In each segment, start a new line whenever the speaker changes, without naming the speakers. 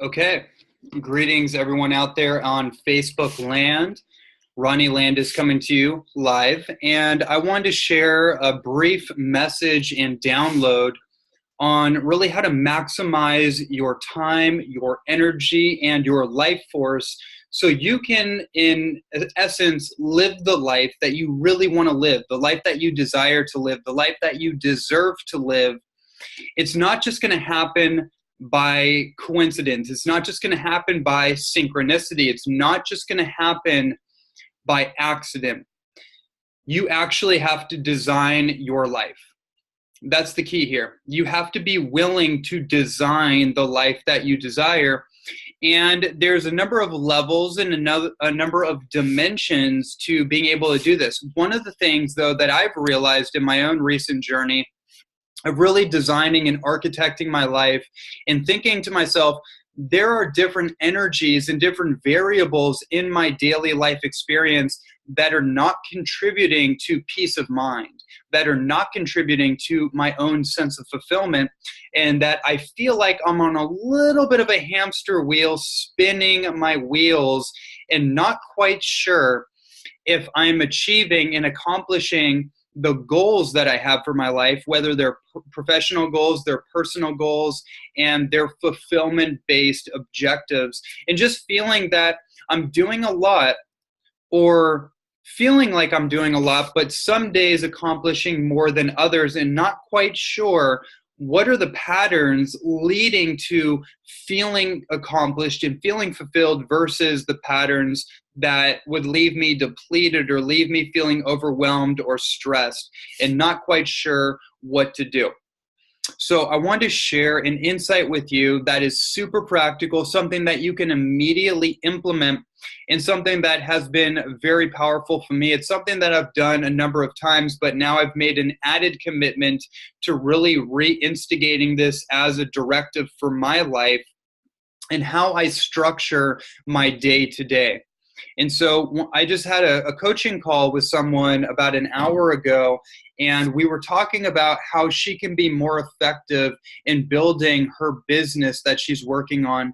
Okay. Greetings, everyone out there on Facebook land. Ronnie Landis coming to you live. And I wanted to share a brief message and download on really how to maximize your time, your energy, and your life force so you can, in essence, live the life that you really want to live, the life that you desire to live, the life that you deserve to live. It's not just going to happen by coincidence. It's not just going to happen by synchronicity. It's not just going to happen by accident. You actually have to design your life. That's the key here. You have to be willing to design the life that you desire. And there's a number of levels and a number of dimensions to being able to do this. One of the things, though, that I've realized in my own recent journey of really designing and architecting my life and thinking to myself, there are different energies and different variables in my daily life experience that are not contributing to peace of mind, that are not contributing to my own sense of fulfillment, and that I feel like I'm on a little bit of a hamster wheel, spinning my wheels and not quite sure if I'm achieving and accomplishing the goals that I have for my life, whether they're professional goals, they're personal goals, and they're fulfillment-based objectives, and just feeling that I'm doing a lot or feeling like I'm doing a lot, but some days accomplishing more than others and not quite sure what are the patterns leading to feeling accomplished and feeling fulfilled versus the patterns that would leave me depleted or leave me feeling overwhelmed or stressed and not quite sure what to do. So I want to share an insight with you that is super practical, something that you can immediately implement, and something that has been very powerful for me. It's something that I've done a number of times, but now I've made an added commitment to really reinstigating this as a directive for my life and how I structure my day to day. And so I just had a coaching call with someone about an hour ago, and we were talking about how she can be more effective in building her business that she's working on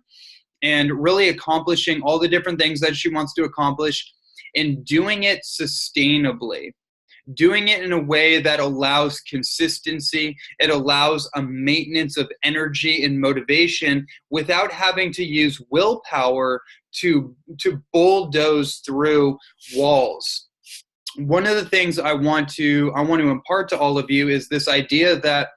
and really accomplishing all the different things that she wants to accomplish and doing it sustainably. Doing it in a way that allows consistency, it allows a maintenance of energy and motivation without having to use willpower to bulldoze through walls. One of the things I want to impart to all of you is this idea that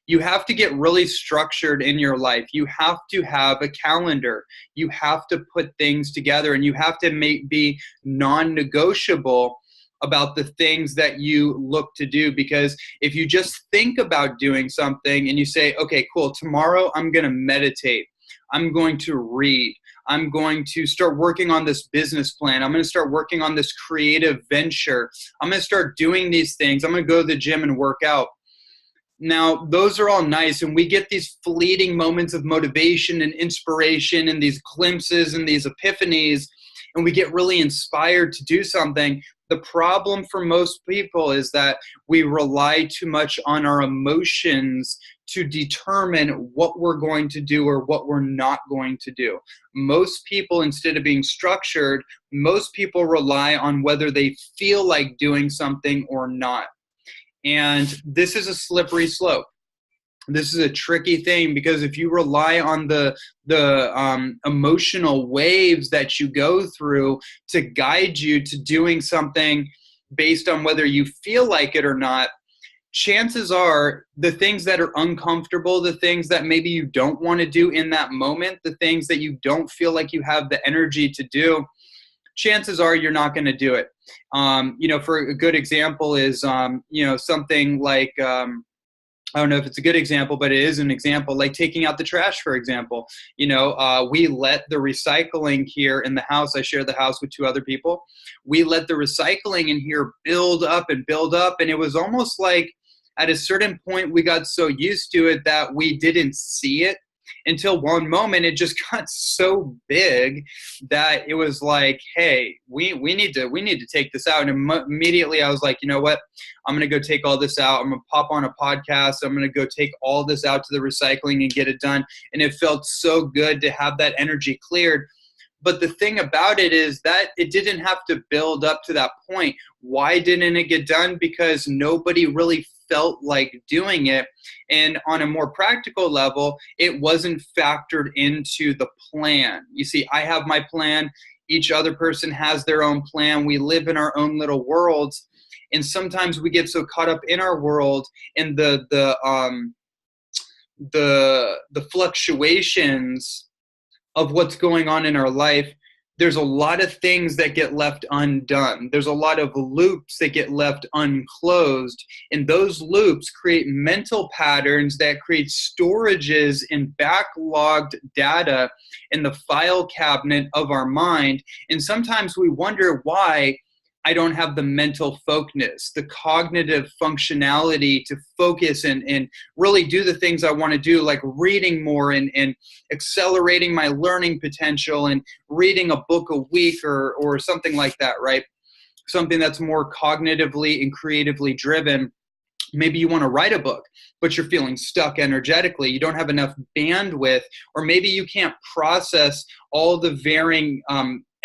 you have to get really structured in your life. You have to have a calendar. You have to put things together, and you have to be non-negotiable about the things that you look to do. Because if you just think about doing something and you say, okay, cool, tomorrow I'm going to meditate, I'm going to read, I'm going to start working on this business plan, I'm going to start working on this creative venture, I'm going to start doing these things, I'm going to go to the gym and work out. Now, those are all nice, and we get these fleeting moments of motivation and inspiration and these glimpses and these epiphanies, and we get really inspired to do something. The problem for most people is that we rely too much on our emotions to determine what we're going to do or what we're not going to do. Most people, instead of being structured, most people rely on whether they feel like doing something or not. And this is a slippery slope. This is a tricky thing, because if you rely on the emotional waves that you go through to guide you to doing something based on whether you feel like it or not, chances are the things that are uncomfortable, the things that maybe you don't want to do in that moment, the things that you don't feel like you have the energy to do, chances are you're not going to do it. For a good example is, something like, I don't know if it's a good example, but it is an example, like taking out the trash, for example. We let the recycling here in the house, I share the house with two other people. We let the recycling in here build up. And it was almost like at a certain point we got so used to it that we didn't see it. until one moment it just got so big that it was like, hey, we need to take this out. And immediately I was like, you know what? I'm going to go take all this out. I'm going to pop on a podcast. I'm going to go take all this out to the recycling and get it done. And it felt so good to have that energy cleared. But the thing about it is that it didn't have to build up to that point. Why didn't it get done? Because nobody really felt like doing it. And on a more practical level, it wasn't factored into the plan. You see, I have my plan. Each other person has their own plan. We live in our own little worlds. And sometimes we get so caught up in our world in the fluctuations of what's going on in our life. There's a lot of things that get left undone. There's a lot of loops that get left unclosed. And those loops create mental patterns that create storages and backlogged data in the file cabinet of our mind. And sometimes we wonder why I don't have the mental focus, the cognitive functionality to focus and really do the things I want to do, like reading more and accelerating my learning potential and reading a book a week or something like that, right? Something that's more cognitively and creatively driven. Maybe you want to write a book, but you're feeling stuck energetically. You don't have enough bandwidth, or maybe you can't process all the varying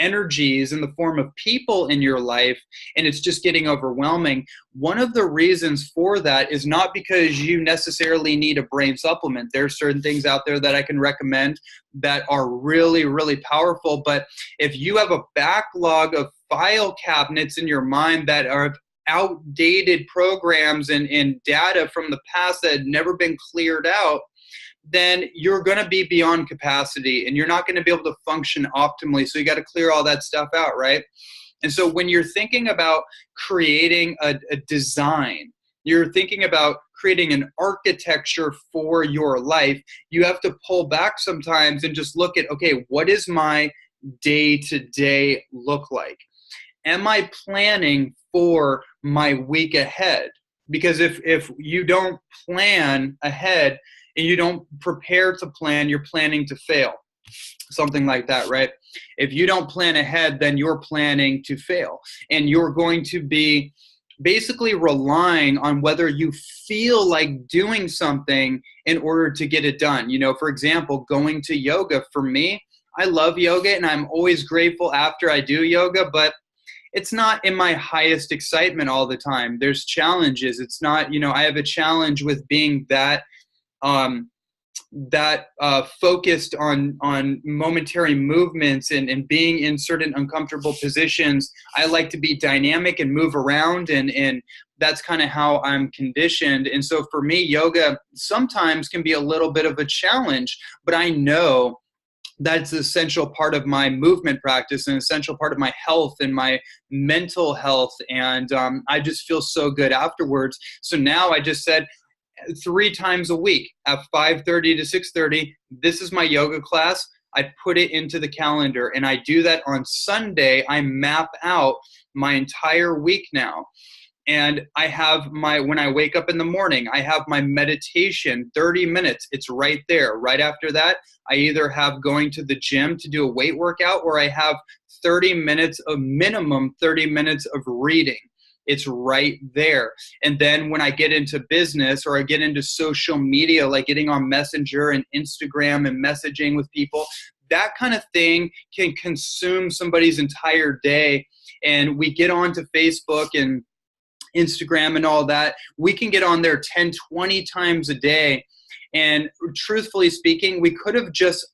energies in the form of people in your life, and it's just getting overwhelming. One of the reasons for that is not because you necessarily need a brain supplement. There are certain things out there that I can recommend that are really, really powerful. But if you have a backlog of file cabinets in your mind that are outdated programs and data from the past that had never been cleared out, then you're going to be beyond capacity and you're not going to be able to function optimally. So you got to clear all that stuff out, right? And so when you're thinking about creating a design, you're thinking about creating an architecture for your life, you have to pull back sometimes and just look at, okay, what does my day-to-day look like? Am I planning for my week ahead? Because if you don't plan ahead, and you don't prepare to plan, you're planning to fail. Something like that, right? If you don't plan ahead, then you're planning to fail. And you're going to be basically relying on whether you feel like doing something in order to get it done. You know, for example, going to yoga. For me, I love yoga and I'm always grateful after I do yoga, but it's not in my highest excitement all the time. There's challenges. It's not, you know, I have a challenge with being that focused on momentary movements and being in certain uncomfortable positions. I like to be dynamic and move around, and that's kind of how I'm conditioned. And so for me, yoga sometimes can be a little bit of a challenge, but I know that's an essential part of my movement practice, an essential part of my health and my mental health. And I just feel so good afterwards. So now I just said, 3 times a week at 5:30 to 6:30. This is my yoga class. I put it into the calendar, and I do that on Sunday. I map out my entire week now. And I have when I wake up in the morning, I have my meditation, 30 minutes. It's right there. Right after that, I either have going to the gym to do a weight workout, or I have 30 minutes of minimum 30 minutes of reading. It's right there. And then when I get into business or I get into social media, like getting on Messenger and Instagram and messaging with people, that kind of thing can consume somebody's entire day. And we get onto Facebook and Instagram and all that. We can get on there 10, 20 times a day. And truthfully speaking, we could have just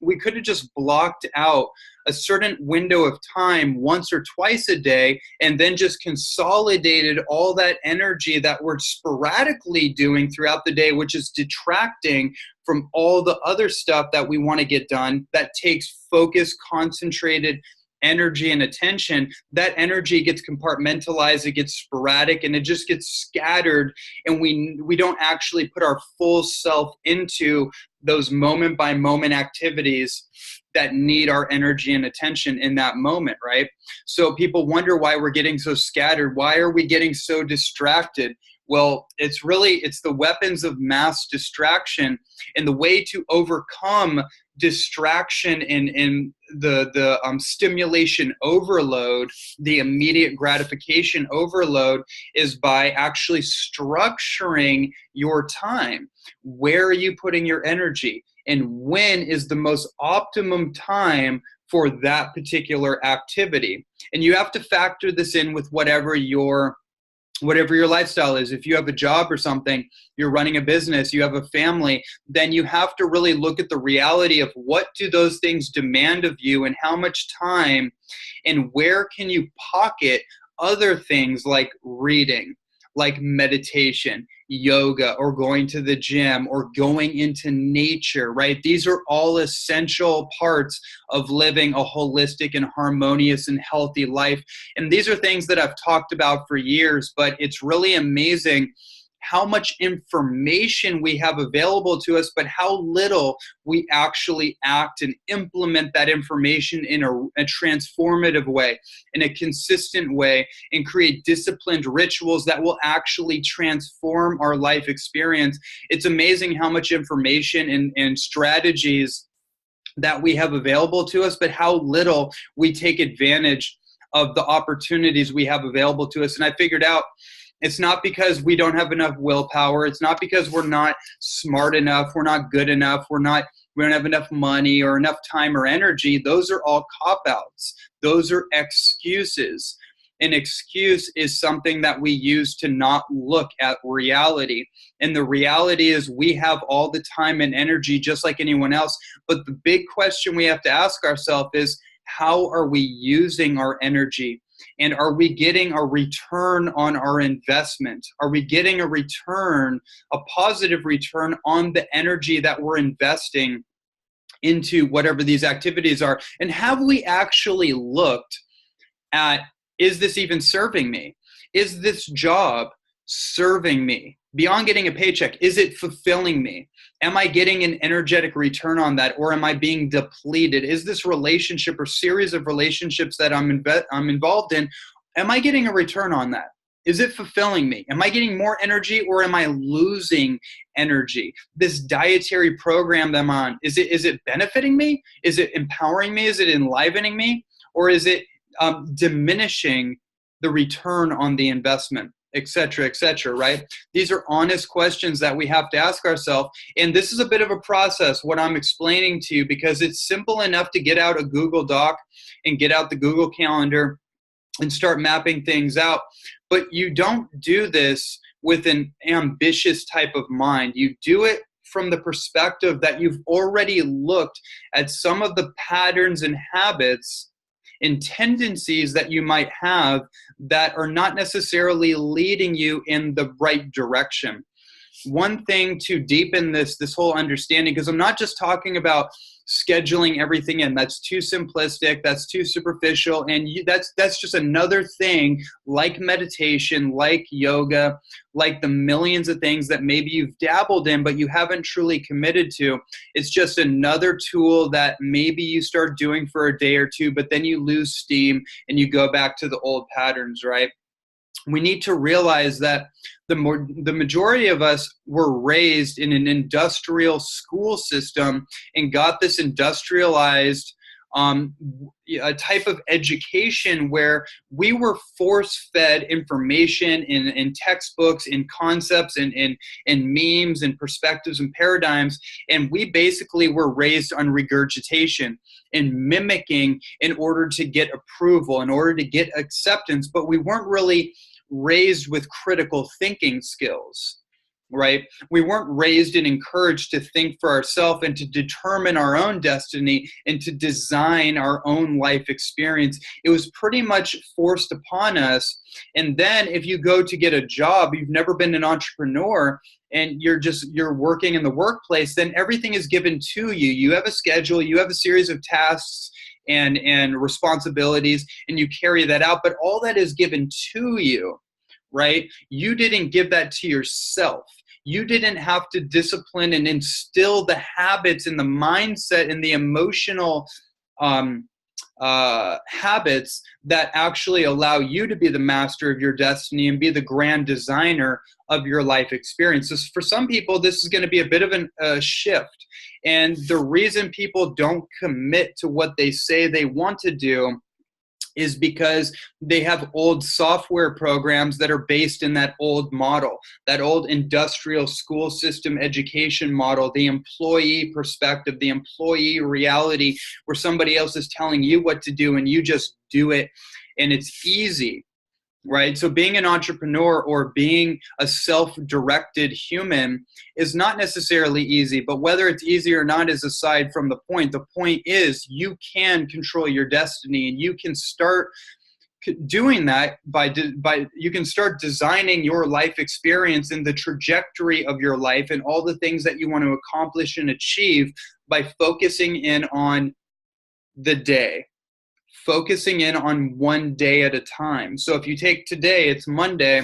blocked out a certain window of time once or twice a day, and then just consolidated all that energy that we're sporadically doing throughout the day, which is detracting from all the other stuff that we want to get done, that takes focus, concentrated energy and attention. That energy gets compartmentalized, it gets sporadic, and it just gets scattered, and we don't actually put our full self into those moment by moment activities that need our energy and attention in that moment, right? So people wonder why we're getting so scattered. Why are we getting so distracted? Well, it's the weapons of mass distraction, and the way to overcome distraction and the stimulation overload, the immediate gratification overload, is by actually structuring your time. Where are you putting your energy? And when is the most optimum time for that particular activity? And you have to factor this in with whatever your lifestyle is. If you have a job or something, you're running a business, you have a family, then you have to really look at the reality of what do those things demand of you, and how much time, and where can you pocket other things like reading, like meditation, yoga, or going to the gym, or going into nature, right? These are all essential parts of living a holistic and harmonious and healthy life. And these are things that I've talked about for years, but it's really amazing how much information we have available to us, but how little we actually act and implement that information in a transformative way, in a consistent way, and create disciplined rituals that will actually transform our life experience. It's amazing how much information and strategies that we have available to us, but how little we take advantage of the opportunities we have available to us. And I figured out it's not because we don't have enough willpower. It's not because we're not smart enough, we're not good enough, we don't have enough money or enough time or energy. Those are all cop-outs. Those are excuses. An excuse is something that we use to not look at reality. And the reality is we have all the time and energy just like anyone else. But the big question we have to ask ourselves is, how are we using our energy? And are we getting a return on our investment? Are we getting a return, a positive return on the energy that we're investing into whatever these activities are? And have we actually looked at, is this even serving me? Is this job serving me? Beyond getting a paycheck, is it fulfilling me? Am I getting an energetic return on that, or am I being depleted? Is this relationship or series of relationships that I'm involved in, am I getting a return on that? Is it fulfilling me? Am I getting more energy, or am I losing energy? This dietary program that I'm on, is it benefiting me? Is it empowering me? Is it enlivening me? Or is it diminishing the return on the investment? Et cetera, right? These are honest questions that we have to ask ourselves. And this is a bit of a process, what I'm explaining to you, because it's simple enough to get out a Google Doc and get out the Google Calendar and start mapping things out. But you don't do this with an ambitious type of mind. You do it from the perspective that you've already looked at some of the patterns and habits and tendencies that you might have that are not necessarily leading you in the right direction. One thing to deepen this whole understanding, because I'm not just talking about scheduling everything in. That's too simplistic. That's too superficial. And that's just another thing, like meditation, like yoga, like the millions of things that maybe you've dabbled in, but you haven't truly committed to. It's just another tool that maybe you start doing for a day or two, but then you lose steam and you go back to the old patterns, right? We need to realize that the majority of us were raised in an industrial school system and got this industrialized a type of education where we were force-fed information in textbooks, in concepts, in memes, and perspectives and paradigms, and we basically were raised on regurgitation and mimicking in order to get approval, in order to get acceptance, but we weren't really raised with critical thinking skills, right? We weren't raised and encouraged to think for ourselves and to determine our own destiny and to design our own life experience. It was pretty much forced upon us. And then if you go to get a job, you've never been an entrepreneur, and you're working in the workplace, then everything is given to you. You have a schedule, you have a series of tasks and responsibilities, and you carry that out, but all that is given to you, right? You didn't give that to yourself. You didn't have to discipline and instill the habits and the mindset and the emotional habits that actually allow you to be the master of your destiny and be the grand designer of your life experiences. For some people, this is going to be a bit of a shift. And the reason people don't commit to what they say they want to do is because they have old software programs that are based in that old model, that old industrial school system education model, the employee perspective, the employee reality, where somebody else is telling you what to do and you just do it and it's easy. Right? So being an entrepreneur or being a self-directed human is not necessarily easy, but whether it's easy or not is aside from the point. The point is you can control your destiny, and you can start doing that by you can start designing your life experience and the trajectory of your life and all the things that you want to accomplish and achieve by focusing in on the day. Focusing in on one day at a time. So if you take today, it's Monday,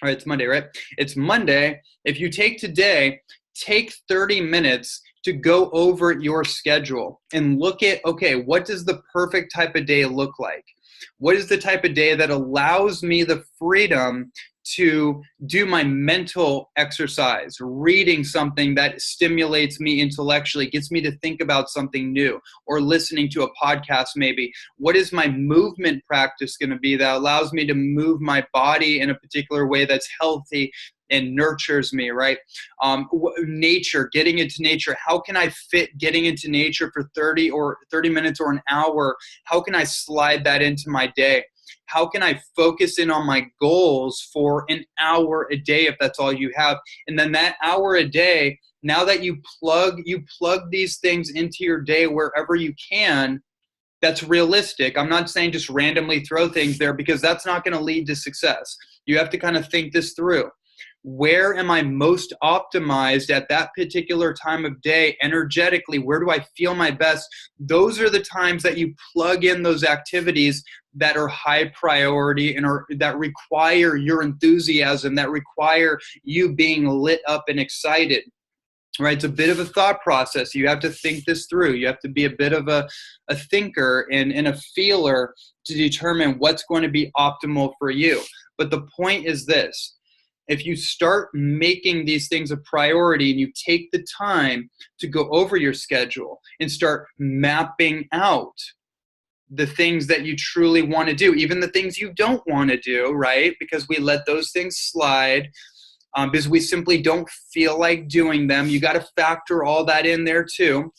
or it's Monday, right? It's Monday. If you take today, take 30 minutes to go over your schedule and look at, okay, what does the perfect type of day look like? What is the type of day that allows me the freedom to do my mental exercise, reading something that stimulates me intellectually, gets me to think about something new, or listening to a podcast maybe? What is my movement practice going to be that allows me to move my body in a particular way that's healthy and nurtures me, right? Nature, getting into nature. How can I fit getting into nature for 30 minutes or an hour? How can I slide that into my day? How can I focus in on my goals for an hour a day if that's all you have? And then that hour a day, now that you plug these things into your day wherever you can, that's realistic. I'm not saying just randomly throw things there, because that's not going to lead to success. You have to kind of think this through. Where am I most optimized at that particular time of day energetically? Where do I feel my best? Those are the times that you plug in those activities that are high priority and that require your enthusiasm, that require you being lit up and excited. Right? It's a bit of a thought process. You have to think this through. You have to be a bit of a thinker and a feeler to determine what's going to be optimal for you. But the point is this. If you start making these things a priority and you take the time to go over your schedule and start mapping out the things that you truly want to do, even the things you don't want to do, right? Because we let those things slide because we simply don't feel like doing them. You got to factor all that in there too.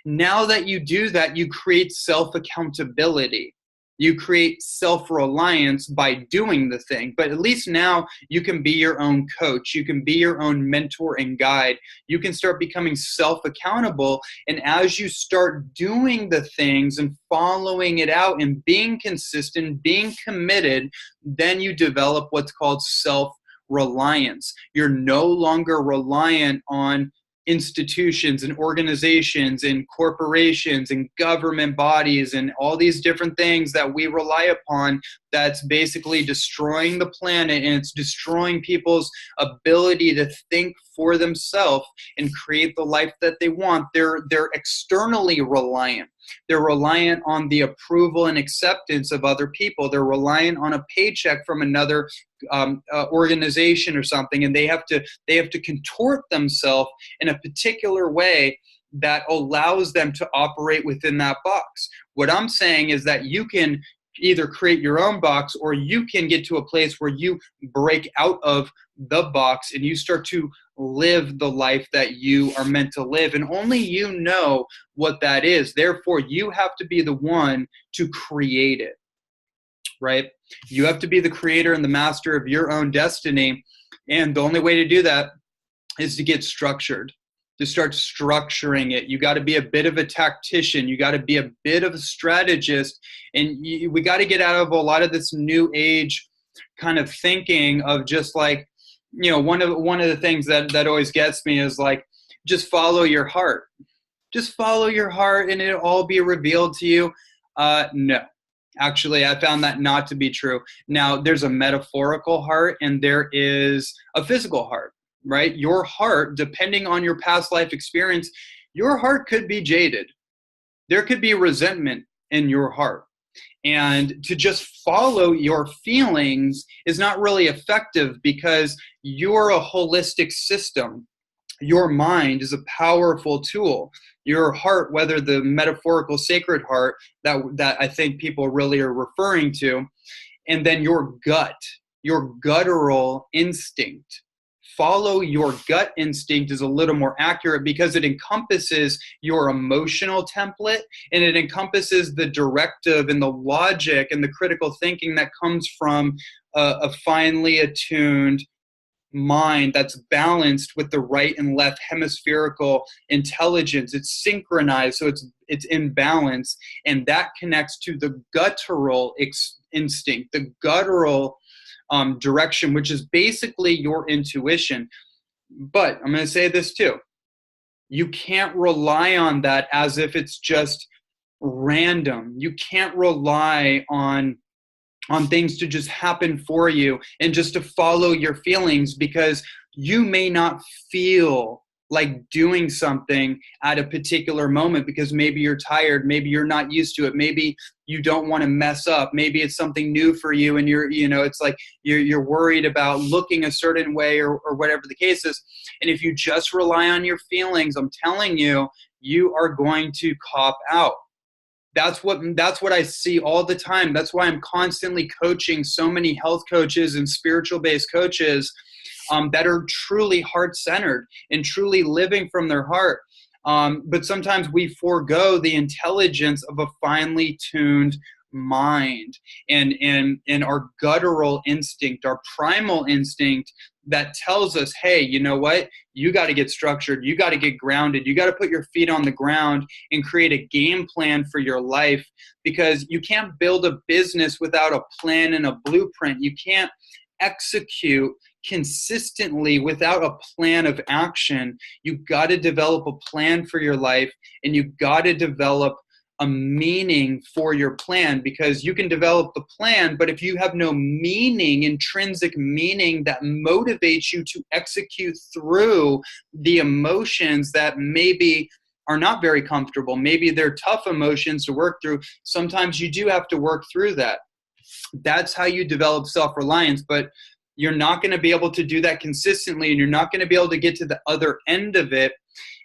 Now that you do that, you create self-accountability. You create self-reliance by doing the thing. But at least now you can be your own coach. You can be your own mentor and guide. You can start becoming self-accountable. And as you start doing the things and following it out and being consistent, being committed, then you develop what's called self-reliance. You're no longer reliant on institutions and organizations and corporations and government bodies and all these different things that we rely upon, that's basically destroying the planet, and it's destroying people's ability to think for themselves and create the life that they want. They're externally reliant. They're reliant on the approval and acceptance of other people. They're reliant on a paycheck from another organization or something, and they have to contort themselves in a particular way that allows them to operate within that box. What I'm saying is that you can either create your own box, or you can get to a place where you break out of the box and you start to live the life that you are meant to live. And only you know what that is. Therefore, you have to be the one to create it, right? You have to be the creator and the master of your own destiny. And the only way to do that is to get structured, to start structuring it. You got to be a bit of a tactician. You got to be a bit of a strategist. And we got to get out of a lot of this new age kind of thinking of just like, you know, one of the things that always gets me is like, just follow your heart. Just follow your heart and it'll all be revealed to you. No. Actually, I found that not to be true. Now, there's a metaphorical heart and there is a physical heart, right? Your heart, depending on your past life experience, your heart could be jaded. There could be resentment in your heart. And to just follow your feelings is not really effective because you're a holistic system. Your mind is a powerful tool. Your heart, whether the metaphorical sacred heart that I think people really are referring to, and then your guttural instinct. Follow your gut instinct is a little more accurate because it encompasses your emotional template, and it encompasses the directive and the logic and the critical thinking that comes from a finely attuned mind that's balanced with the right and left hemispherical intelligence. It's synchronized, so it's in balance, and that connects to the guttural instinct, the guttural direction, which is basically your intuition. But I'm going to say this too. You can't rely on that as if it's just random. You can't rely on things to just happen for you and just to follow your feelings, because you may not feel like doing something at a particular moment because maybe you're tired, maybe you're not used to it, maybe you don't want to mess up, maybe it's something new for you and it's like you're worried about looking a certain way or whatever the case is. And if you just rely on your feelings, I'm telling you, you are going to cop out. That's what I see all the time. That's why I'm constantly coaching so many health coaches and spiritual-based coaches that are truly heart-centered and truly living from their heart. But sometimes we forego the intelligence of a finely tuned mind and our guttural instinct, our primal instinct that tells us, hey, you know what? You got to get structured. You got to get grounded. You got to put your feet on the ground and create a game plan for your life, because you can't build a business without a plan and a blueprint. You can't execute consistently without a plan of action. You got to develop a plan for your life, and you got to develop a meaning for your plan, because you can develop the plan, but if you have no meaning, intrinsic meaning that motivates you to execute through the emotions that maybe are not very comfortable, maybe they're tough emotions to work through, sometimes you do have to work through that. That's how you develop self-reliance, but you're not going to be able to do that consistently, and you're not going to be able to get to the other end of it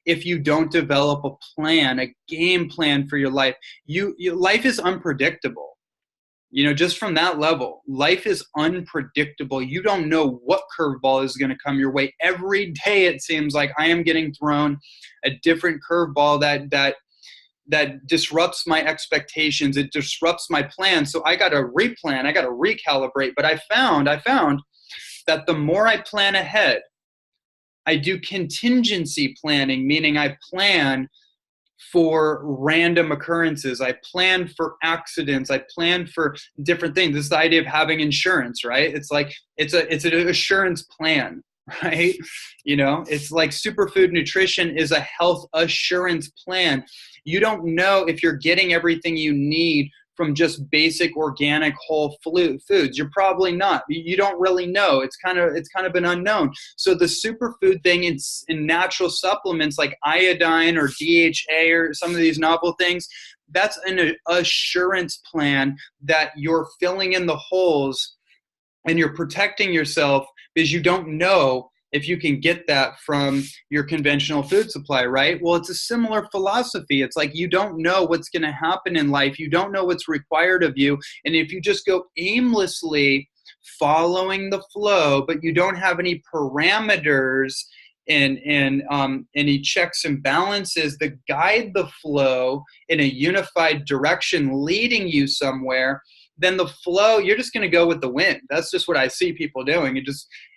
if you don't develop a plan, a game plan for your life. Life is unpredictable. Just from that level, life is unpredictable. You don't know what curveball is going to come your way. Every day it seems like I am getting thrown a different curveball that disrupts my expectations. It disrupts my plan. So I got to replan. I got to recalibrate. But I found that the more I plan ahead, I do contingency planning, meaning I plan for random occurrences. I plan for accidents. I plan for different things. This is the idea of having insurance, right? It's like it's an assurance plan, right? It's like superfood nutrition is a health assurance plan. You don't know if you're getting everything you need from just basic organic whole foods. You're probably not. You don't really know. It's kind of an unknown. So the superfood thing in natural supplements like iodine or DHA or some of these novel things, that's an assurance plan that you're filling in the holes and you're protecting yourself, because you don't know if you can get that from your conventional food supply, right? Well, it's a similar philosophy. It's like you don't know what's going to happen in life. You don't know what's required of you. And if you just go aimlessly following the flow, but you don't have any parameters and any checks and balances that guide the flow in a unified direction leading you somewhere, then the flow, you're just going to go with the wind. That's just what I see people doing.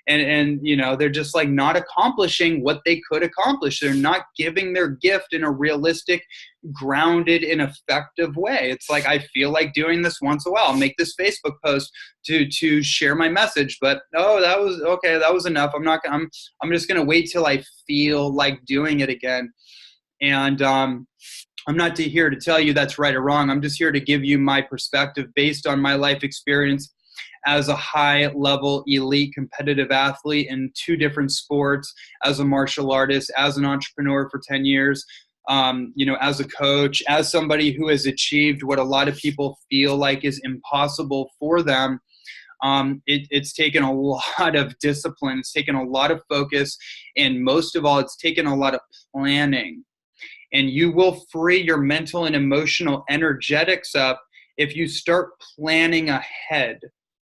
They're just like not accomplishing what they could accomplish. They're not giving their gift in a realistic, grounded, and effective way. It's like, I feel like doing this once in a while. I'll make this Facebook post to share my message, but that was okay. That was enough. I'm just going to wait till I feel like doing it again. And, I'm not here to tell you that's right or wrong. I'm just here to give you my perspective based on my life experience as a high-level elite competitive athlete in 2 different sports, as a martial artist, as an entrepreneur for 10 years. as a coach, as somebody who has achieved what a lot of people feel like is impossible for them. It's taken a lot of discipline. It's taken a lot of focus. And most of all, it's taken a lot of planning. And you will free your mental and emotional energetics up if you start planning ahead.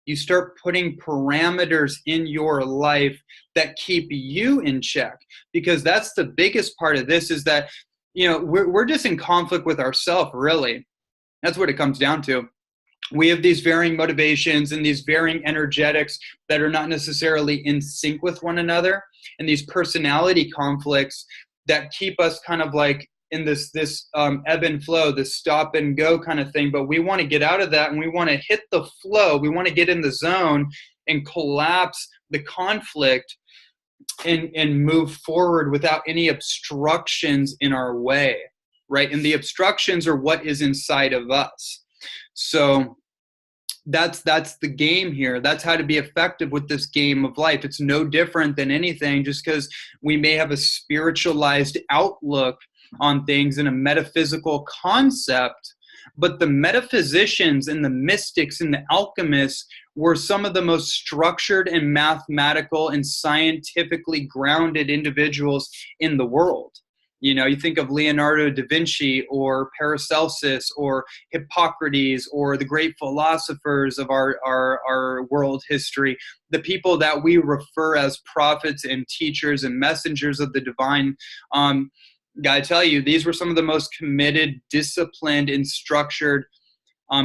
You start putting parameters in your life that keep you in check. Because that's the biggest part of this, is that, we're just in conflict with ourselves, really. That's what it comes down to. We have these varying motivations and these varying energetics that are not necessarily in sync with one another, and these personality conflicts that keep us kind of like in this ebb and flow, this stop and go kind of thing. But we want to get out of that, and we want to hit the flow. We want to get in the zone and collapse the conflict and move forward without any obstructions in our way, right? And the obstructions are what is inside of us. So that's the game here. That's how to be effective with this game of life. It's no different than anything, just because we may have a spiritualized outlook on things and a metaphysical concept. But the metaphysicians and the mystics and the alchemists were some of the most structured and mathematical and scientifically grounded individuals in the world. You think of Leonardo da Vinci or Paracelsus or Hippocrates or the great philosophers of our world history, the people that we refer as prophets and teachers and messengers of the divine. Gotta tell you, these were some of the most committed, disciplined, and structured,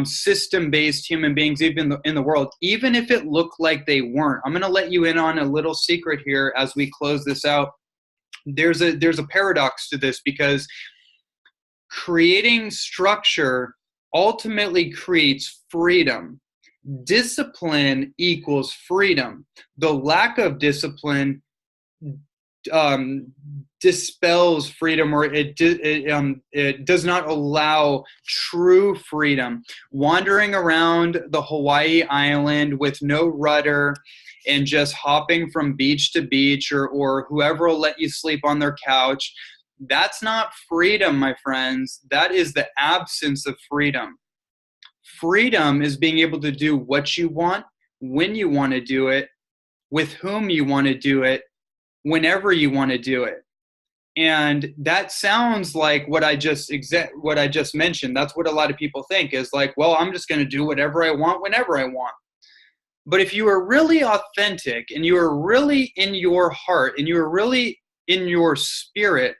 system-based human beings even in the world, even if it looked like they weren't. I'm going to let you in on a little secret here as we close this out. There's a paradox to this, because creating structure ultimately creates freedom. Discipline equals freedom. The lack of discipline dispels freedom, or it does not allow true freedom. Wandering around the Hawaii island with no rudder and just hopping from beach to beach, or whoever will let you sleep on their couch, that's not freedom, my friends. That is the absence of freedom. Freedom is being able to do what you want, when you want to do it, with whom you want to do it, whenever you want to do it. And that sounds like what I just mentioned. That's what a lot of people think, is like, well, I'm just going to do whatever I want, whenever I want. But if you are really authentic, and you are really in your heart, and you are really in your spirit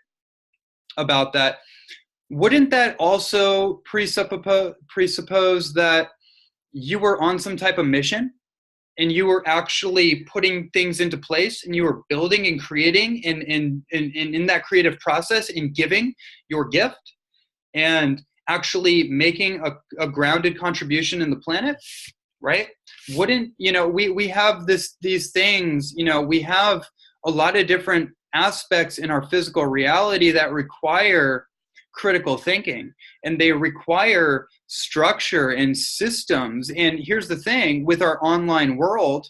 about that, wouldn't that also presuppose that you were on some type of mission, and you were actually putting things into place, and you were building and creating, and in that creative process, and giving your gift, and actually making a grounded contribution in the planet, right? Wouldn't, we have these things, we have a lot of different aspects in our physical reality that require critical thinking, and they require structure and systems. And here's the thing, with our online world,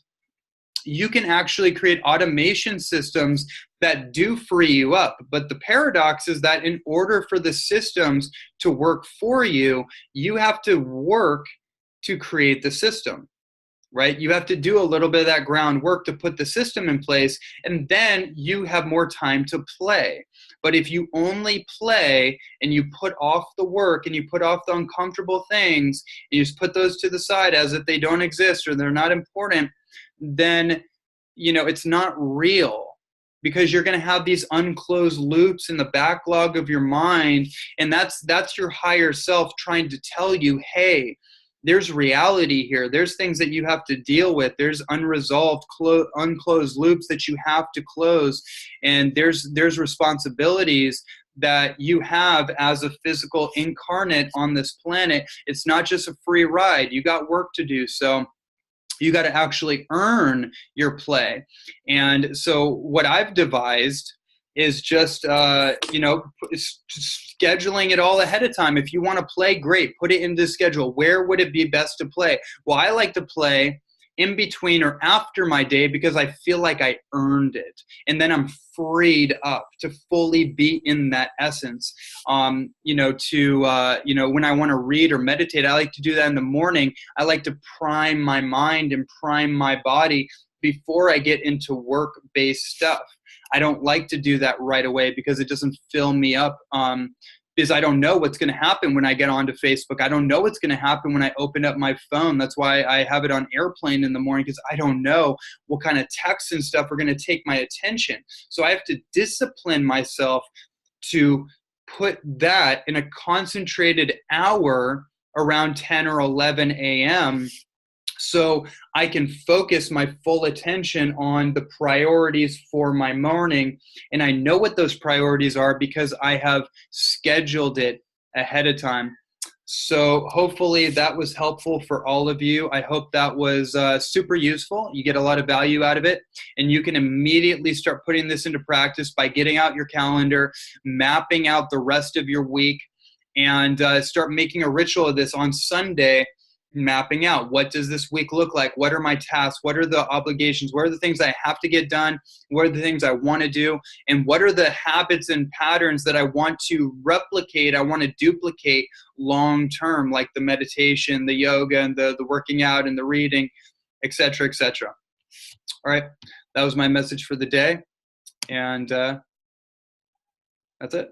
you can actually create automation systems that do free you up. But the paradox is that in order for the systems to work for you, you have to work to create the system, right? You have to do a little bit of that groundwork to put the system in place, and then you have more time to play. But if you only play and you put off the work and you put off the uncomfortable things, and you just put those to the side as if they don't exist or they're not important, then, it's not real, because you're going to have these unclosed loops in the backlog of your mind. And that's your higher self trying to tell you, hey, there's reality here. There's things that you have to deal with. There's unresolved, unclosed loops that you have to close. And there's responsibilities that you have as a physical incarnate on this planet. It's not just a free ride. You got work to do. So you got to actually earn your play. And so what I've devised is just, scheduling it all ahead of time. If you want to play, great, put it into the schedule. Where would it be best to play? Well, I like to play in between or after my day because I feel like I earned it. And then I'm freed up to fully be in that essence. When I want to read or meditate, I like to do that in the morning. I like to prime my mind and prime my body before I get into work-based stuff. I don't like to do that right away because it doesn't fill me up. Because I don't know what's going to happen when I get onto Facebook. I don't know what's going to happen when I open up my phone. That's why I have it on airplane in the morning, because I don't know what kind of texts and stuff are going to take my attention. So I have to discipline myself to put that in a concentrated hour around 10 or 11 a.m. so I can focus my full attention on the priorities for my morning. And I know what those priorities are because I have scheduled it ahead of time. So hopefully that was helpful for all of you. I hope that was super useful. You get a lot of value out of it. And you can immediately start putting this into practice by getting out your calendar, mapping out the rest of your week, and start making a ritual of this on Sunday. Mapping out, what does this week look like? What are my tasks? What are the obligations? What are the things I have to get done? What are the things I want to do? And what are the habits and patterns that I want to replicate, I want to duplicate long term, like the meditation, the yoga, and the working out and the reading, etc., etc. All right, that was my message for the day. And that's it.